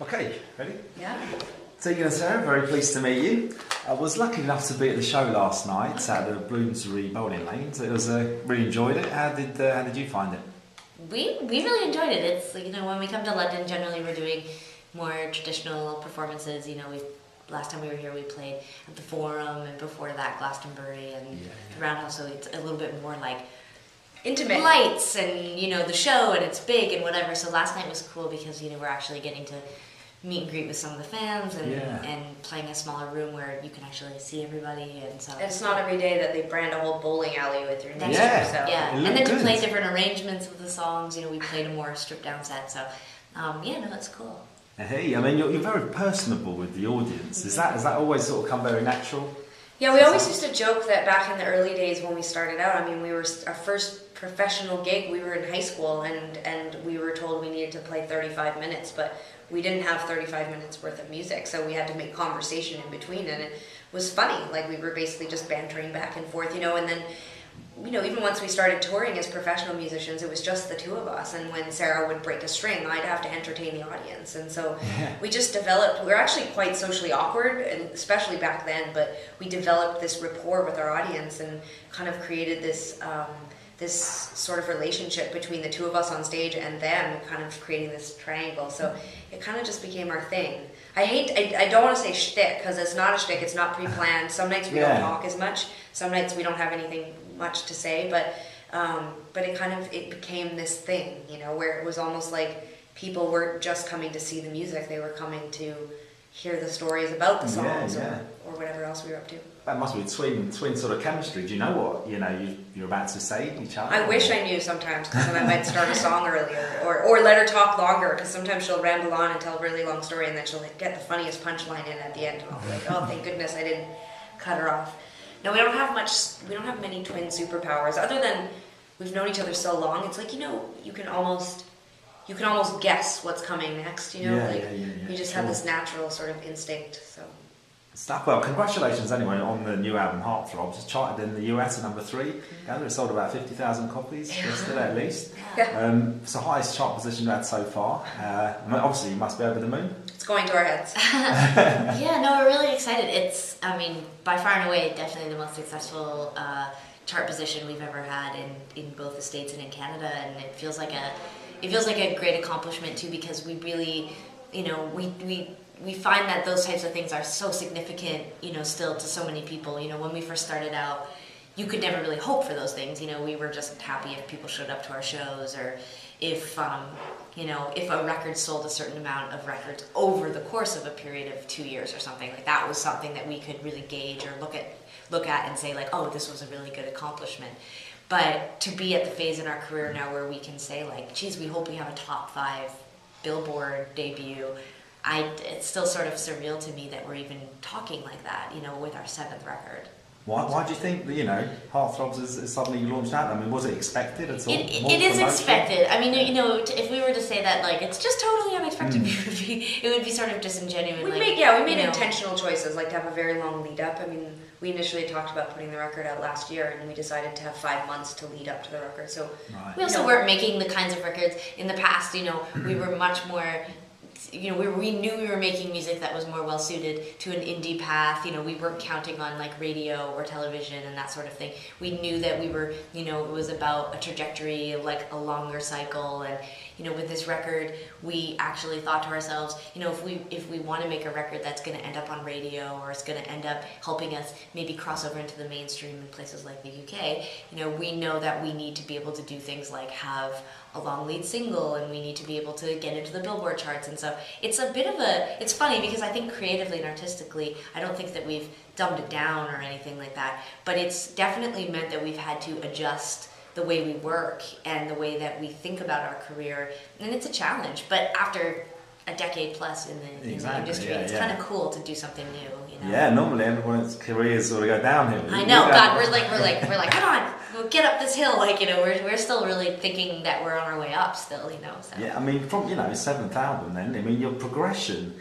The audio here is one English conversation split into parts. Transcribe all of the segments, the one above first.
Okay, ready? Yeah. Tegan and Sara, very pleased to meet you. I was lucky enough to be at the show last night at the Bloomsbury Bowling Lanes. It was really enjoyed it. How did you find it? We really enjoyed it. It's like, when we come to London, generally we're doing more traditional performances. Last time we were here, we played at the Forum, and before that, Glastonbury and the Roundhouse. So it's a little bit more like intimate lights and the show, and it's big and whatever. So last night was cool because we're actually getting to meet and greet with some of the fans and playing a smaller room where you can actually see everybody, and so it's not every day that they brand a whole bowling alley with your name. And then to play different arrangements of the songs, we played a more stripped down set, so it's cool. Hey, I mean, you're very personable with the audience. Has that always sort of come very natural? Yeah, we always used to joke that back in the early days when we started out, our first professional gig, we were in high school, and we were told we needed to play 35 minutes, but we didn't have 35 minutes worth of music, so we had to make conversation in between, and it was funny. Like, we were basically just bantering back and forth, and then, even once we started touring as professional musicians, it was just the two of us, and when Sarah would break a string, I'd have to entertain the audience, and so we just developed, we were actually quite socially awkward, and especially back then, but we developed this rapport with our audience and kind of created this sort of relationship between the two of us on stage and them, kind of creating this triangle. So it kind of just became our thing. I don't want to say shtick, because it's not a shtick, it's not pre-planned. Some nights we don't talk as much, some nights we don't have anything much to say, but it became this thing, where it was almost like people weren't just coming to see the music, they were coming to hear the stories about the songs or whatever else we were up to. That must be twin sort of chemistry. Do you know what you're about to say to each other? I wish I knew sometimes, because then I might start a song earlier, or let her talk longer, because sometimes she'll ramble on and tell a really long story, and then she'll get the funniest punchline in at the end, and I'll be like, oh, thank goodness I didn't cut her off. No, we don't have many twin superpowers, other than we've known each other so long. It's like, you can almost guess what's coming next. You just have this natural sort of instinct. So. Stuff. Well, congratulations anyway on the new album Heartthrobs. It's charted in the US at number 3. It sold about 50,000 copies yesterday at least. It's the highest chart position we've had so far. Obviously, you must be over the moon. It's going to our heads. We're really excited. It's, by far and away, definitely the most successful chart position we've ever had in both the States and in Canada, and it feels like a great accomplishment too, because we really, we find that those types of things are so significant, still to so many people. When we first started out, you could never really hope for those things. We were just happy if people showed up to our shows, or if a record sold a certain amount of records over the course of a period of 2 years or something. Like, that was something that we could really gauge or look at and say, like, oh, this was a really good accomplishment. But to be at the phase in our career now where we can say, like, geez, we hope we have a top 5 Billboard debut, it's still sort of surreal to me that we're even talking like that, with our 7th record. Why do you think that, Heartthrobs is suddenly launched out? Was it expected at all? It is expected. If we were to say that, like, it's just totally unexpected, it would be sort of disingenuous. We made intentional choices, like to have a very long lead up. We initially talked about putting the record out last year, and we decided to have 5 months to lead up to the record. So we also weren't making the kinds of records in the past. We were much more. We knew we were making music that was more well suited to an indie path. We weren't counting on like radio or television and that sort of thing. We knew that we were, it was about a trajectory of like a longer cycle. And with this record, we actually thought to ourselves, if we want to make a record that's going to end up on radio, or it's going to end up helping us maybe cross over into the mainstream in places like the UK, we know that we need to be able to do things like have a long lead single, and we need to be able to get into the Billboard charts. And so it's it's funny, because I think creatively and artistically, I don't think that we've dumbed it down or anything like that, but it's definitely meant that we've had to adjust the way we work and the way that we think about our career, and it's a challenge. But after a decade plus in the industry, it's kind of cool to do something new. Yeah, normally everyone's careers sort of go downhill. I know, God, we're like, come on, we'll get up this hill. Like, we're still really thinking that we're on our way up still. So. Yeah, from 7th album, then your progression.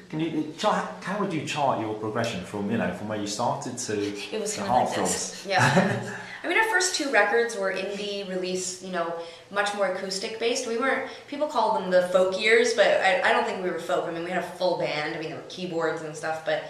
How would you chart your progression from where you started to it was the kind of Heartthrobs? like this. Yeah. I mean, our first 2 records were indie release, you know, much more acoustic based. We weren't, people call them the folk years, but I don't think we were folk. I mean, we had a full band. I mean, there were keyboards and stuff, but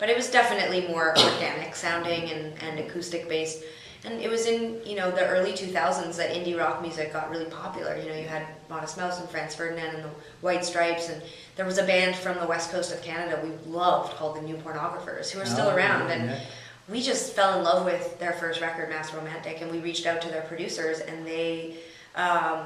it was definitely more organic sounding and acoustic based. And it was in, you know, the early 2000s that indie rock music got really popular. You know, you had Modest Mouse and Franz Ferdinand and the White Stripes, and there was a band from the west coast of Canada we loved called the New Pornographers, who are still around. And we just fell in love with their first record, Mass Romantic, and we reached out to their producers, and they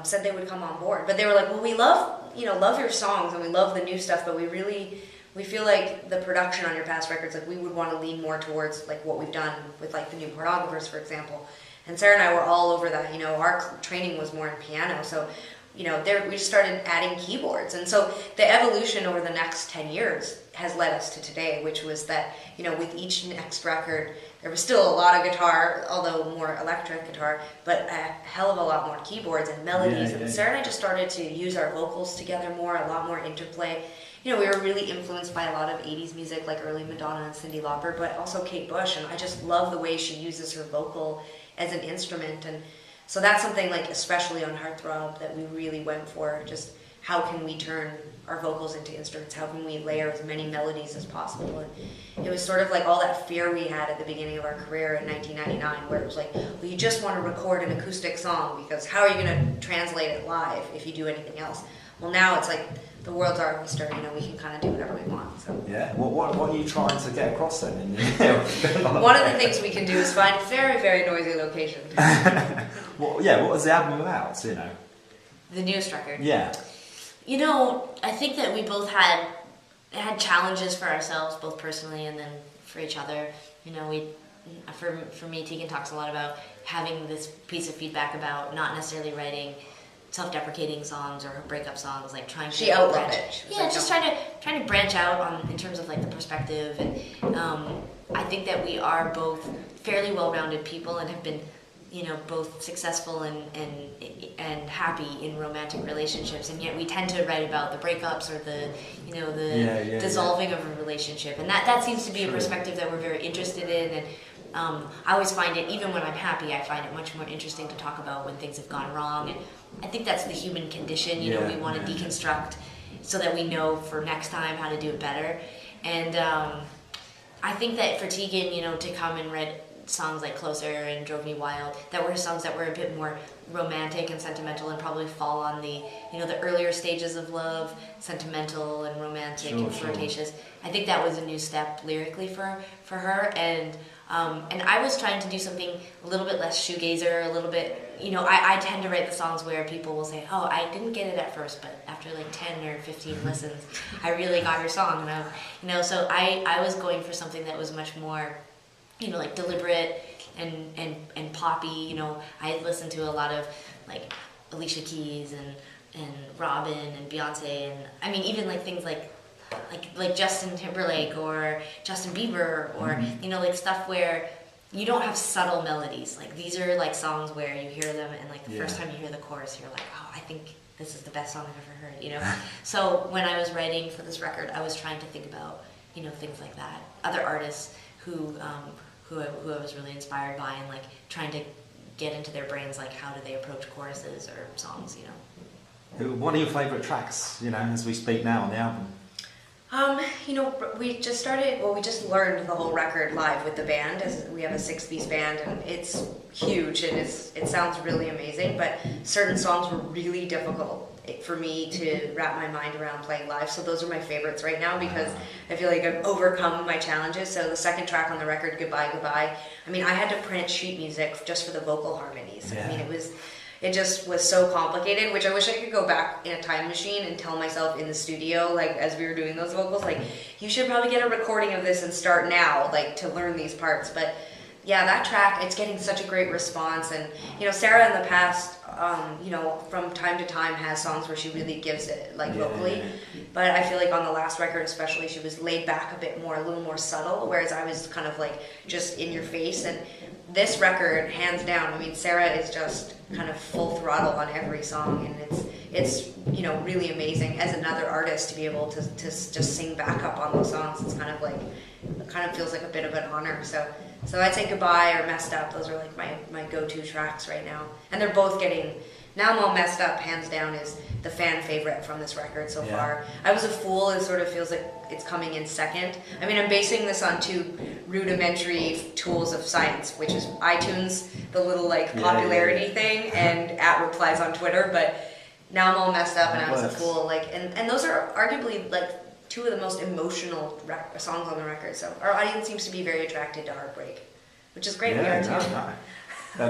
said they would come on board. But they were like, well, we love your songs, and we love the new stuff, but we feel like the production on your past records, like we would want to lean more towards like what we've done with like the New Pornographers, for example. And Sarah and I were all over that. You know, our training was more in piano, so you know, we just started adding keyboards. And so the evolution over the next 10 years has led us to today, which was that, you know, with each next record, there was still a lot of guitar, although more electric guitar, but a hell of a lot more keyboards and melodies. And Sarah and I just started to use our vocals together more, a lot more interplay. You know, we were really influenced by a lot of 80s music, like early Madonna and Cyndi Lauper, but also Kate Bush. And I just love the way she uses her vocal as an instrument. And so that's something, like, especially on Heartthrob, that we really went for. Just how can we turn our vocals into instruments? How can we layer as many melodies as possible? And it was sort of like all that fear we had at the beginning of our career in 1999, where it was like, well, you just want to record an acoustic song, because how are you going to translate it live if you do anything else? Well, now it's like the world's our oyster. You know, we can kind of do whatever we want. So yeah. Well, what are you trying to get across then? One of the things we can do is find very, very noisy locations. Well, yeah. What was the album about? You know, the newest record. Yeah. You know, I think that we both had challenges for ourselves, both personally and then for each other. You know, for me, Tegan talks a lot about having this piece of feedback about not necessarily writing self-deprecating songs or breakup songs, like trying to she outlawed it. Yeah, just trying to branch out in terms of like the perspective, and I think that we are both fairly well-rounded people and have been, you know, both successful and happy in romantic relationships, and yet we tend to write about the breakups or the, you know, the dissolving of a relationship, and that seems to be a perspective that we're very interested in. And I always find it, even when I'm happy, I find it much more interesting to talk about when things have gone wrong. And I think that's the human condition. You know, we want to deconstruct so that we know for next time how to do it better. And I think that for Tegan, you know, to come and write songs like Closer and Drove Me Wild, that were songs that were a bit more romantic and sentimental and probably fall on the, you know, the earlier stages of love, sentimental and romantic and flirtatious. I think that was a new step lyrically for her, and I was trying to do something a little bit less shoegazer, a little bit, you know, I tend to write the songs where people will say, oh, I didn't get it at first, but after like 10 or 15 listens, I really got your song. And you know, so I was going for something that was much more, you know, like deliberate and poppy. You know, I had listened to a lot of like Alicia Keys and Robin and Beyonce, and I mean even like things like Justin Timberlake or Justin Bieber, or you know, like stuff where you don't have subtle melodies. Like these are like songs where you hear them and like the first time you hear the chorus, you're like, oh, I think this is the best song I've ever heard. You know. So when I was writing for this record, I was trying to think about, you know, things like that, other artists who I was really inspired by, and like trying to get into their brains, like how do they approach choruses or songs, you know. What are your favourite tracks, you know, as we speak now on the album? You know, we just learned the whole record live with the band, as we have a 6-piece band, and it's huge and it sounds really amazing, but certain songs were really difficult for me to wrap my mind around playing live, so those are my favorites right now because I feel like I've overcome my challenges. So the second track on the record, Goodbye Goodbye, I mean, I had to print sheet music just for the vocal harmonies. I mean, it just was so complicated, which I wish I could go back in a time machine and tell myself in the studio, like as we were doing those vocals, like you should probably get a recording of this and start now, like to learn these parts. But yeah, that track, it's getting such a great response. And you know, Sara in the past, you know, from time to time has songs where she really gives it, like vocally. But I feel like on the last record especially, she was laid back a bit more, a little more subtle, whereas I was kind of like just in your face. And this record, hands down, I mean, Sara is just kind of full throttle on every song, and it's, you know, really amazing as another artist to be able to just sing backup on those songs. It's kind of like, it kind of feels like a bit of an honor. So I'd say Goodbye or Messed Up, those are like my go-to tracks right now. And they're both getting, Now I'm All Messed Up, hands down, is the fan favorite from this record so far. I Was a Fool, it sort of feels like it's coming in second. I mean, I'm basing this on two rudimentary tools of science, which is iTunes, the little like popularity thing, and @replies on Twitter, but Now I'm All Messed Up and I Was a Fool, like, and those are arguably like two of the most emotional songs on the record, so our audience seems to be very attracted to Heartbreak, which is great. Yeah,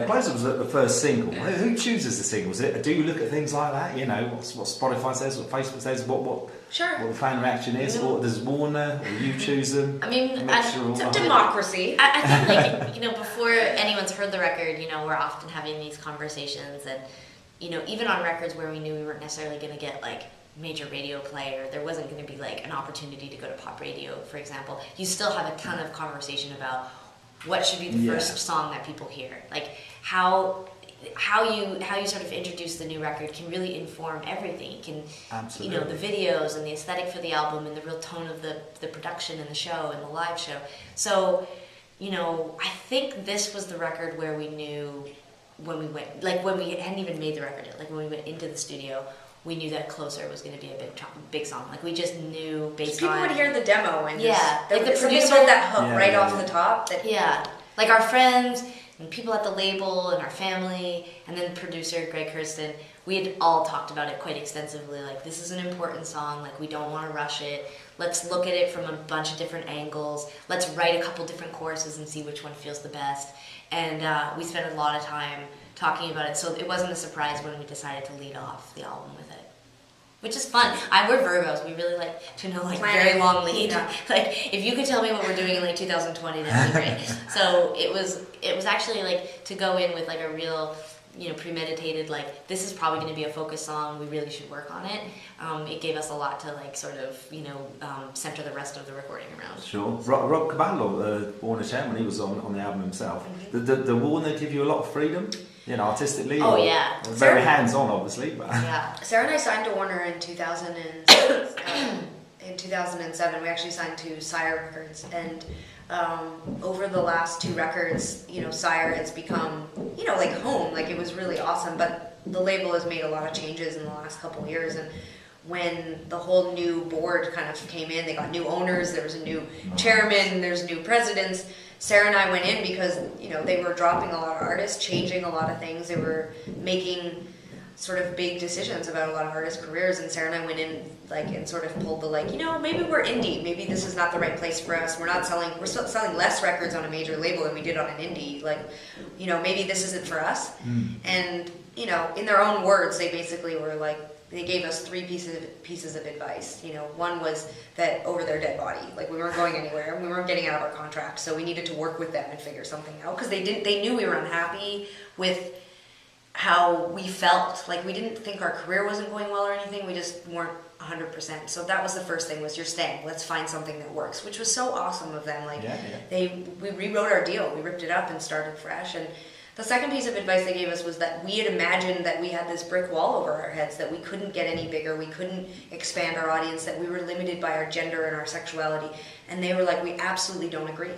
Pleasure was the first single. Who chooses the singles? Do you look at things like that? You know, what Spotify says, what Facebook says, what the fan reaction is? Or does Warner or you choose them? I mean, it's a democracy. I think, like, you know, before anyone's heard the record, you know, we're often having these conversations, and, you know, even on records where we knew we weren't necessarily going to get like major radio play, or there wasn't going to be like an opportunity to go to pop radio, for example, you still have a ton of conversation about what should be the first song that people hear. Like how you sort of introduce the new record can really inform everything. It can, you know, the videos and the aesthetic for the album and the real tone of the production and the show and the live show. So, you know, I think this was the record where we knew when we went, like when we hadn't even made the record yet, like when we went into the studio, we knew that Closer was going to be a big song. Like we just knew based people on... would hear the demo and like the producer... that hook right off the top. Like our friends and people at the label and our family, and then producer Greg Kirsten, we had all talked about it quite extensively. Like, this is an important song. Like, we don't want to rush it. Let's look at it from a bunch of different angles. Let's write a couple different choruses and see which one feels the best. And we spent a lot of time talking about it, so it wasn't a surprise when we decided to lead off the album with it. Which is fun. We're Virgos. We really like to know like very long lead. Yeah. Like if you could tell me what we're doing in like 2020, that'd be great. So it was actually like to go in with like a real, you know, premeditated, like this is probably going to be a focus song. We really should work on it. It gave us a lot to like sort of, you know, center the rest of the recording around. Sure. Rob Caballo, Warner chairman, he was on the album himself. Mm-hmm. Did Warner give you a lot of freedom? You know, artistically? Oh, yeah. Very hands-on, obviously. But. Yeah. Sarah and I signed to Warner in 2007. We actually signed to Sire Records. And over the last two records, you know, Sire has become, you know, like home. Like, it was really awesome. But the label has made a lot of changes in the last couple of years. And when the whole new board kind of came in, they got new owners, there was a new chairman, there's new presidents. Sarah and I went in because, you know, they were dropping a lot of artists, changing a lot of things. They were making sort of big decisions about a lot of artists' careers, and Sarah and I went in like and sort of pulled the like, you know, maybe we're indie, maybe this is not the right place for us. We're still selling less records on a major label than we did on an indie. Like, you know, maybe this isn't for us. And, you know, in their own words, they basically were like, they gave us three pieces of advice. You know, one was that over their dead body, like we weren't going anywhere, we weren't getting out of our contract, so we needed to work with them and figure something out because they knew we were unhappy with how we felt. Like we didn't think our career wasn't going well or anything. We just weren't 100%. So that was the first thing: was you're staying. Let's find something that works, which was so awesome of them. Like we rewrote our deal, we ripped it up and started fresh. And the second piece of advice they gave us was that we had imagined that we had this brick wall over our heads, that we couldn't get any bigger, we couldn't expand our audience, that we were limited by our gender and our sexuality. And they were like, we absolutely don't agree.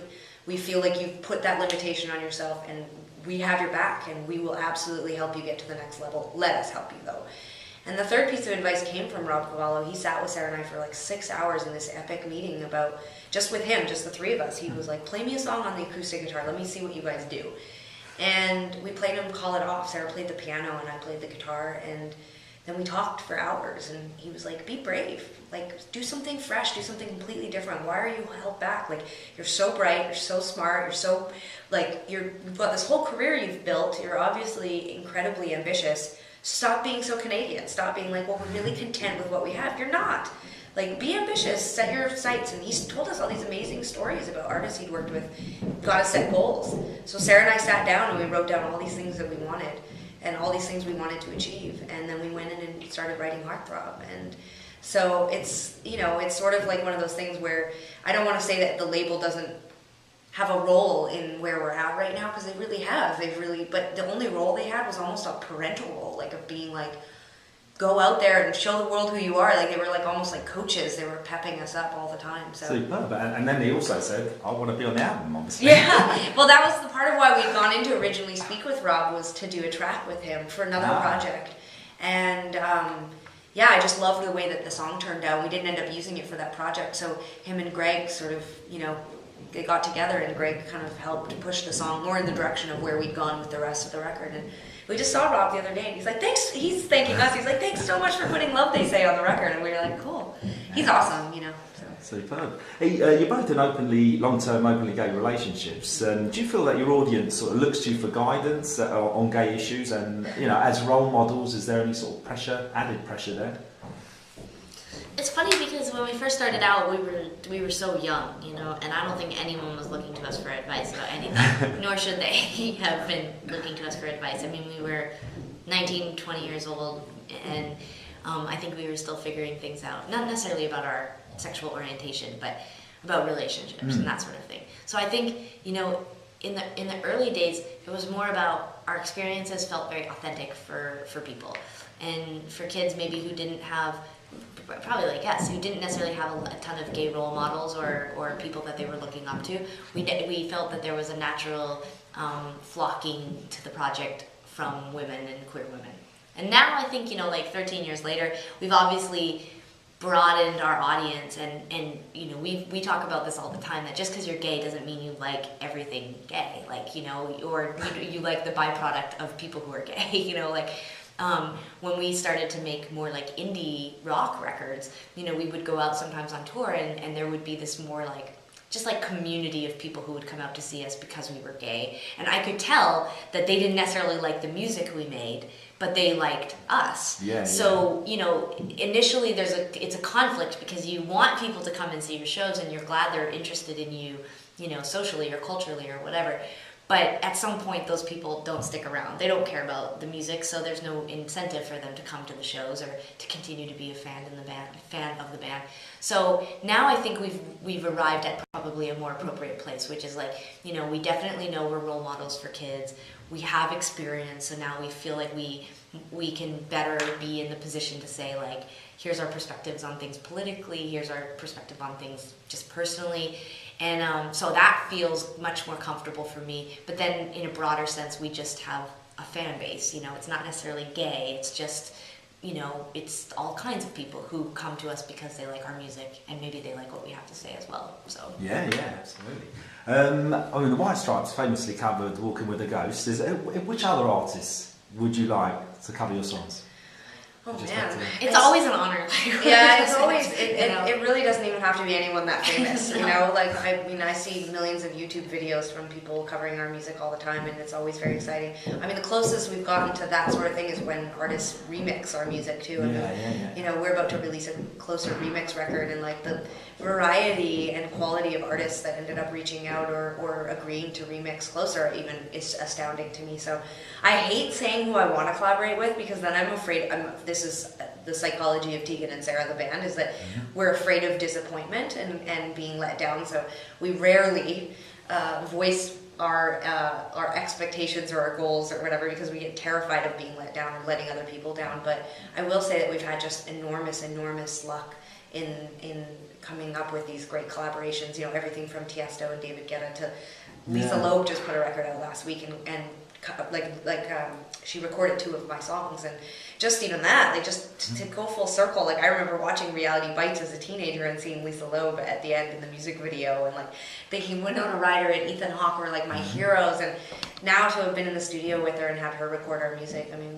We feel like you've put that limitation on yourself, and we have your back, and we will absolutely help you get to the next level. Let us help you, though. And the third piece of advice came from Rob Cavallo. He sat with Sarah and I for like 6 hours in this epic meeting about, just with him, just the three of us. He was like, play me a song on the acoustic guitar. Let me see what you guys do. And we played him Call It Off. Sarah played the piano and I played the guitar, and then we talked for hours, and he was like, be brave, like do something fresh, do something completely different. Why are you held back? Like, you're so bright, you're so smart, you're so, like, you've got this whole career you've built, you're obviously incredibly ambitious. Stop being so Canadian. Stop being like, well, we're really content with what we have. You're not. Like, be ambitious, set your sights. And he's told us all these amazing stories about artists he'd worked with. Gotta set goals. So Sarah and I sat down and we wrote down all these things that we wanted and all these things we wanted to achieve. And then we went in and started writing Heartthrob. And so it's, you know, it's sort of like one of those things where I don't want to say that the label doesn't have a role in where we're at right now, because they really have. But the only role they had was almost a parental role, like of being like, go out there and show the world who you are. Like they were like almost like coaches. They were pepping us up all the time. So superb. And then he also said, I want to be on the album, obviously. Yeah, well, that was the part of why we'd gone in to originally speak with Rob, was to do a track with him for another project. And yeah, I just loved the way that the song turned out. We didn't end up using it for that project, so him and Greg sort of, you know, they got together, and Greg kind of helped push the song more in the direction of where we'd gone with the rest of the record. And we just saw Rob the other day, and he's like, thanks, he's thanking us, he's like, thanks so much for putting Love They Say on the record. And we were like, cool. He's awesome, you know. So. Superb. Hey, you're both in long-term openly gay relationships. Do you feel that your audience sort of looks to you for guidance on gay issues, and, you know, as role models, is there any sort of added pressure there? It's funny because when we first started out, we were so young, you know, and I don't think anyone was looking to us for advice about anything, nor should they have been looking to us for advice. I mean, we were 19, 20 years old, and I think we were still figuring things out, not necessarily about our sexual orientation, but about relationships and that sort of thing. So I think, you know, in the early days, it was more about our experiences felt very authentic for people, and for kids maybe who didn't have, probably like us, who didn't necessarily have a ton of gay role models or people that they were looking up to, we felt that there was a natural flocking to the project from women and queer women. And now I think, you know, like 13 years later, we've obviously broadened our audience, and you know, we talk about this all the time, that just because you're gay doesn't mean you like everything gay, like, you know, or you like the byproduct of people who are gay, you know, like when we started to make more like indie rock records, you know, we would go out sometimes on tour, and there would be this more like just like community of people who would come out to see us because we were gay, and I could tell that they didn't necessarily like the music we made, but they liked us. Yeah. So, you know, initially it's a conflict, because you want people to come and see your shows, and you're glad they're interested in you, you know, socially or culturally or whatever. But at some point, those people don't stick around. They don't care about the music, so there's no incentive for them to come to the shows or to continue to be a fan of the band. So now I think we've arrived at probably a more appropriate place, which is like, you know, we definitely know we're role models for kids. We have experience, so now we feel like we can better be in the position to say, like, here's our perspectives on things politically, here's our perspective on things just personally. And so that feels much more comfortable for me. But then in a broader sense, we just have a fan base. You know, it's not necessarily gay. It's just, you know, it's all kinds of people who come to us because they like our music, and maybe they like what we have to say as well. So yeah, absolutely. I mean, the White Stripes famously covered "Walking with a Ghost." Which other artists would you like to cover your songs? Oh man, it's always an honor. Yeah, it's always, it really doesn't even have to be anyone that famous, you know, like, I mean, I see millions of YouTube videos from people covering our music all the time, and it's always very exciting. I mean, the closest we've gotten to that sort of thing is when artists remix our music too. And, you know, we're about to release a closer remix record, and like the variety and quality of artists that ended up reaching out or agreeing to remix Closer even is astounding to me. So I hate saying who I want to collaborate with, because then I'm afraid, this is the psychology of Tegan and Sara, the band, is that we're afraid of disappointment and being let down. So we rarely voice our expectations or our goals or whatever, because we get terrified of being let down or letting other people down. But I will say that we've had just enormous luck in coming up with these great collaborations. You know, everything from Tiesto and David Guetta to Lisa Loeb just put a record out last week, and she recorded 2 of my songs, and just even that, like, just to go full circle. Like, I remember watching Reality Bites as a teenager and seeing Lisa Loeb at the end in the music video, and like thinking Winona Ryder and Ethan Hawke were like my heroes, and now to have been in the studio with her and have her record our music, I mean,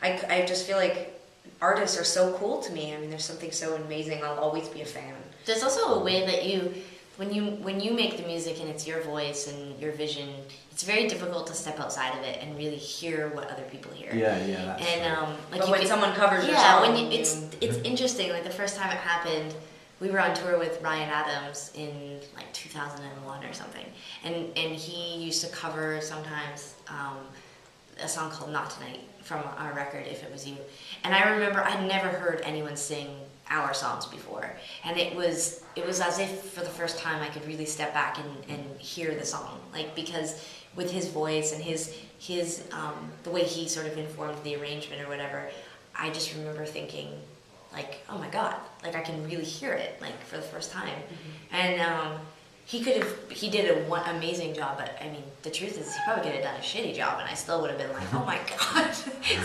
I just feel like artists are so cool to me. I mean, there's something so amazing. I'll always be a fan. There's also a way that when you make the music and it's your voice and your vision, it's very difficult to step outside of it and really hear what other people hear. Yeah, that's and true. But when someone covers your song, it's interesting. Like, the first time it happened, we were on tour with Ryan Adams in like 2001 or something, and he used to cover sometimes a song called Not Tonight from our record, If It Was You. And I remember I'd never heard anyone sing our songs before, and it was as if for the first time I could really step back and hear the song, like, because with his voice and his the way he sort of informed the arrangement or whatever, I just remember thinking, like, oh my God, like I can really hear it, like for the first time. And he did an amazing job, but I mean, the truth is he probably could have done a shitty job and I still would have been like, oh my God,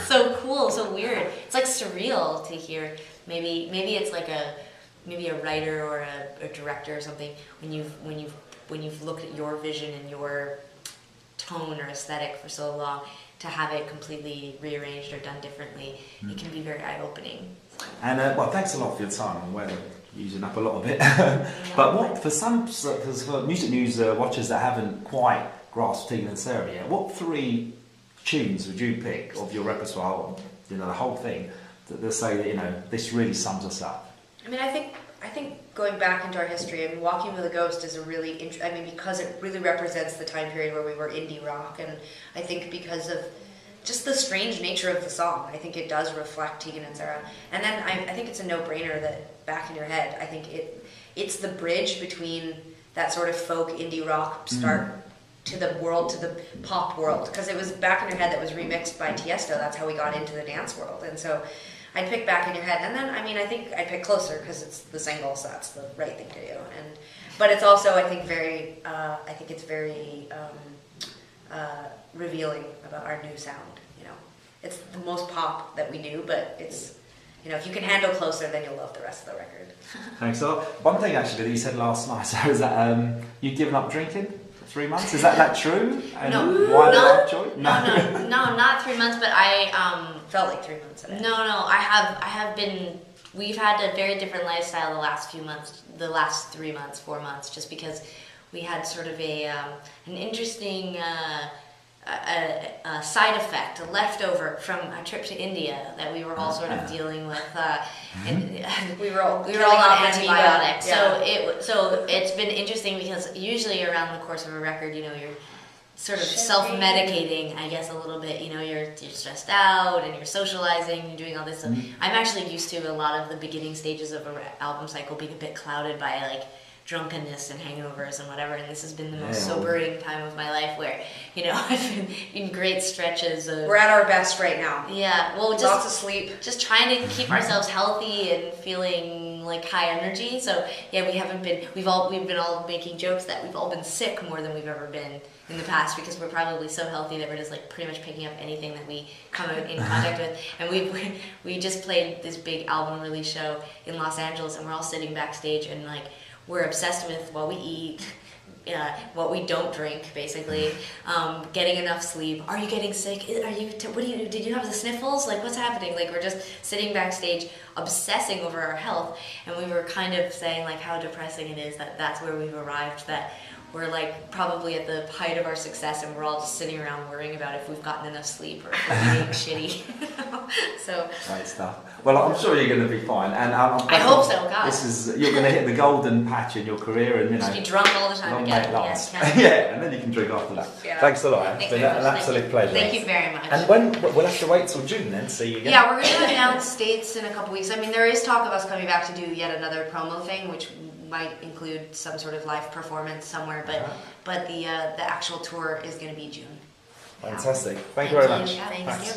so cool, so weird. It's like surreal to hear. Maybe it's like maybe a writer or a director or something, when you've looked at your vision and your tone or aesthetic for so long, to have it completely rearranged or done differently, it can be very eye-opening. And well, thanks a lot for your time. And we're using up a lot of it. But what for music news watchers that haven't quite grasped Tegan and Sara yet, what 3 tunes would you pick of your repertoire, the whole thing, that say that this really sums us up? I mean, I think going back into our history, I mean, Walking with a Ghost is a really because it really represents the time period where we were indie rock, and I think because of just the strange nature of the song, I think it does reflect Tegan and Sara. And then I think it's a no-brainer that Back in Your Head, I think it's the bridge between that sort of folk indie rock start to the world, to the pop world, because it was Back in Your Head that was remixed by Tiesto. That's how we got into the dance world. And so I'd pick Back in Your Head, and then I think I'd pick Closer because it's the single, so that's the right thing to do. But it's also I think it's very revealing about our new sound. It's the most pop that we do, but it's if you can handle Closer, then you'll love the rest of the record. Thanks. So one thing actually that you said last night, Sarah, is that you'd given up drinking for 3 months. Is that true? And no. Why No, choice? no, not 3 months, but I felt like 3 months. No, I have been. We've had a very different lifestyle the last few months, the last 3 months, 4 months, just because we had sort of an interesting side effect, a leftover from a trip to India that we were all sort of dealing with. We were all on antibiotics. Yeah. So it's been interesting because usually around the course of a record, you're sort of self-medicating, I guess, a little bit. You're stressed out and you're socializing, you're doing all this stuff. I'm actually used to a lot of the beginning stages of an album cycle being a bit clouded by like drunkenness and hangovers and whatever, and this has been the most sobering time of my life where I've been in great stretches of. We're at our best right now. Yeah, well, just lots of sleep, just trying to keep ourselves healthy and feeling like high energy. So yeah, we've been all making jokes that we've all been sick more than we've ever been in the past, because we're probably so healthy that we're just like pretty much picking up anything that we come in contact with. And we just played this big album release show in Los Angeles, and we're all sitting backstage and like we're obsessed with what we eat, what we don't drink, basically, getting enough sleep. Are you getting sick? Did you have the sniffles? Like, what's happening? Like, we're just sitting backstage obsessing over our health, and we were kind of saying like how depressing it is that that's where we've arrived, that we're like probably at the height of our success, and we're all just sitting around worrying about if we've gotten enough sleep or if we're eating shitty. So great stuff. Well, I'm sure you're going to be fine, and I hope so. God, you're going to hit the golden patch in your career, and just be drunk all the time again. Yeah, and then you can drink after that. Yeah. Thanks a lot. It's been an absolute pleasure. Thank you very much. And we'll have to wait till June then, see you again. Yeah, we're going to announce dates in a couple weeks. I mean, there is talk of us coming back to do yet another promo thing, which might include some sort of live performance somewhere, but the actual tour is going to be June. Fantastic. Thank you very much. Thank you.